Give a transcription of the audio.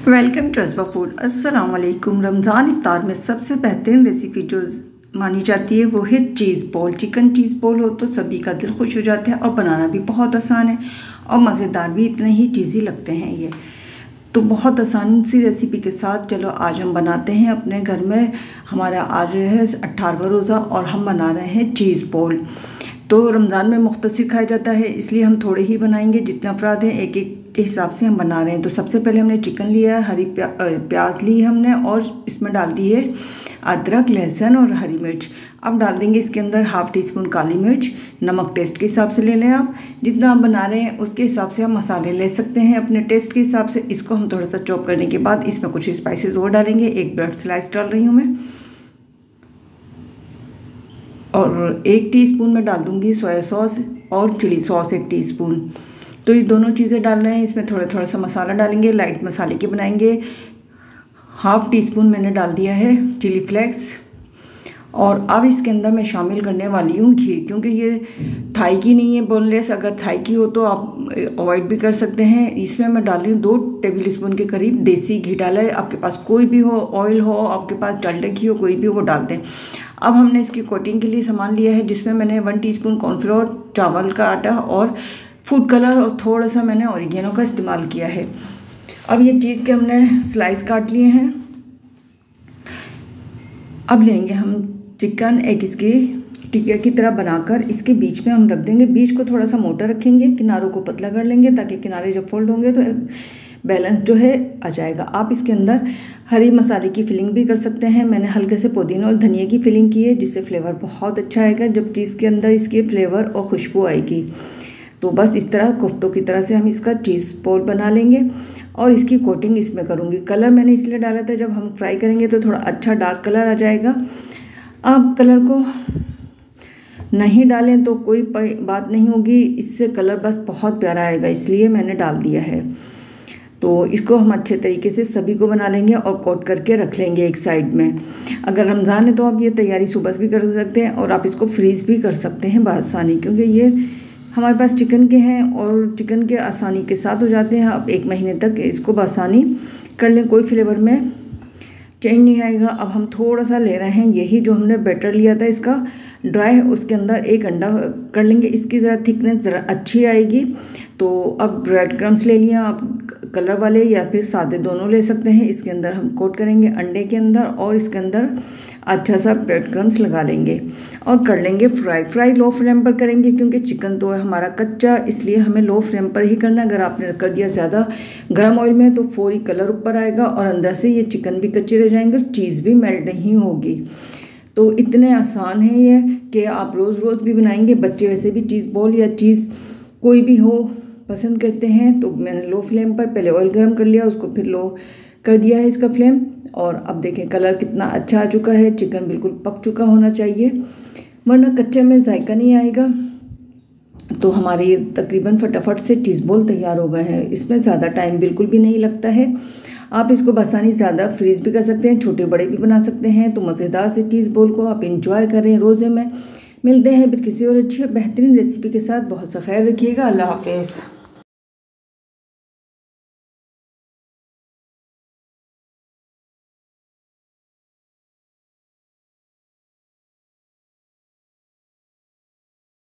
Welcome to अज़वा food. अस्सलाम वालेकुम। रमज़ान इफ्तार में सबसे बेहतरीन रेसिपी जो मानी जाती है वो है चीज़ बॉल। चिकन चीज़ बॉल हो तो सभी का दिल खुश हो जाता है और बनाना भी बहुत आसान है और मज़ेदार भी इतने ही चीज़ी लगते हैं ये। तो बहुत आसान सी रेसिपी के साथ चलो आज हम बनाते हैं अपने घर में। हमारा आज है 18वां रोज़ा और हम बना रहे हैं चीज़ बॉल। तो रमज़ान में मुख्तसर खाया जाता है इसलिए हम थोड़े ही बनाएंगे, जितने अफराद हैं एक एक के हिसाब से हम बना रहे हैं। तो सबसे पहले हमने चिकन लिया है, हरी प्याज ली हमने और इसमें डाल दी है अदरक, लहसुन और हरी मिर्च। अब डाल देंगे इसके अंदर हाफ़ टी स्पून काली मिर्च। नमक टेस्ट के हिसाब से ले लें, आप जितना आप बना रहे हैं उसके हिसाब से हम मसाले ले सकते हैं अपने टेस्ट के हिसाब से। इसको हम थोड़ा सा चॉप करने के बाद इसमें कुछ स्पाइसेस और डालेंगे। एक ब्रेड स्लाइस डाल रही हूँ मैं और 1 टीस्पून में डाल दूँगी सोया सॉस और चिली सॉस 1 टीस्पून। तो ये दोनों चीज़ें डाल रहे हैं। इसमें थोड़ा सा मसाला डालेंगे, लाइट मसाले के बनाएंगे। हाफ़ टी स्पून मैंने डाल दिया है चिली फ्लेक्स। और अब इसके अंदर मैं शामिल करने वाली हूँ घी, क्योंकि ये थाई की नहीं है बोनलेस। अगर थाई की हो तो आप अवॉइड भी कर सकते हैं। इसमें मैं डाल रही हूँ 2 टेबल स्पून के करीब देसी घी डाला है। आपके पास कोई भी हो, ऑयल हो, आपके पास डालडा घी हो, कोई भी वो डाल दें। अब हमने इसकी कोटिंग के लिए सामान लिया है, जिसमें मैंने 1 टीस्पून कॉर्नफ्लोर, चावल का आटा और फूड कलर और थोड़ा सा मैंने ऑरिगेनो का इस्तेमाल किया है। अब ये चीज़ के हमने स्लाइस काट लिए हैं। अब लेंगे हम चिकन, एक इसकी टिकिया की तरह बनाकर इसके बीच में हम रख देंगे। बीच को थोड़ा सा मोटा रखेंगे, किनारों को पतला कर लेंगे ताकि किनारे जब फोल्ड होंगे तो बैलेंस जो है आ जाएगा। आप इसके अंदर हरी मसाले की फिलिंग भी कर सकते हैं। मैंने हल्के से पुदीना और धनिया की फिलिंग की है, जिससे फ्लेवर बहुत अच्छा आएगा जब चीज़ के अंदर इसके फ्लेवर और खुशबू आएगी। तो बस इस तरह कोफ्तों की तरह से हम इसका चीज़ बॉल बना लेंगे और इसकी कोटिंग इसमें करूँगी। कलर मैंने इसलिए डाला था, जब हम फ्राई करेंगे तो थोड़ा अच्छा डार्क कलर आ जाएगा। आप कलर को नहीं डालें तो कोई बात नहीं होगी, इससे कलर बस बहुत प्यारा आएगा, इसलिए मैंने डाल दिया है। तो इसको हम अच्छे तरीके से सभी को बना लेंगे और कोट करके रख लेंगे एक साइड में। अगर रमज़ान है तो आप ये तैयारी सुबह भी कर सकते हैं और आप इसको फ्रीज़ भी कर सकते हैं बआसानी, क्योंकि ये हमारे पास चिकन के हैं और चिकन के आसानी के साथ हो जाते हैं। आप 1 महीने तक इसको बआसानी कर लें, कोई फ्लेवर में चेंज नहीं आएगा। अब हम थोड़ा सा ले रहे हैं, यही जो हमने बैटर लिया था इसका ड्राई, उसके अंदर 1 अंडा कर लेंगे। इसकी ज़रा थिकनेस ज़रा अच्छी आएगी। तो अब ब्रेड क्रम्स ले लिया, आप कलर वाले या फिर सादे दोनों ले सकते हैं। इसके अंदर हम कोट करेंगे अंडे के अंदर और इसके अंदर अच्छा सा ब्रेड क्रम्स लगा लेंगे और कर लेंगे फ्राई लो फ्लेम पर करेंगे, क्योंकि चिकन तो है हमारा कच्चा, इसलिए हमें लो फ्लेम पर ही करना। अगर आपने कर दिया ज़्यादा गर्म ऑयल में तो फौरी कलर ऊपर आएगा और अंदर से ये चिकन भी कच्चे रह जाएंगे और चीज़ भी मेल्ट नहीं होगी। तो इतने आसान है ये कि आप रोज़ रोज़ भी बनाएंगे। बच्चे वैसे भी चीज़ बॉल या चीज़ कोई भी हो पसंद करते हैं। तो मैंने लो फ्लेम पर पहले ऑयल गर्म कर लिया, उसको फिर लो कर दिया है इसका फ्लेम। और अब देखें कलर कितना अच्छा आ चुका है। चिकन बिल्कुल पक चुका होना चाहिए, वरना कच्चे में जायका नहीं आएगा। तो हमारे तकरीबन फटाफट से चीज़ बॉल तैयार हो गए हैं। इसमें ज़्यादा टाइम बिल्कुल भी नहीं लगता है। आप इसको बआसानी ज़्यादा फ्रीज़ भी कर सकते हैं, छोटे बड़े भी बना सकते हैं। तो मज़ेदार से चीज़ बॉल को आप इंजॉय करें रोज़े में। मिलते हैं फिर किसी और अच्छी और बेहतरीन रेसिपी के साथ। बहुत सा ख्याल रखिएगा। अल्लाह हाफिज़।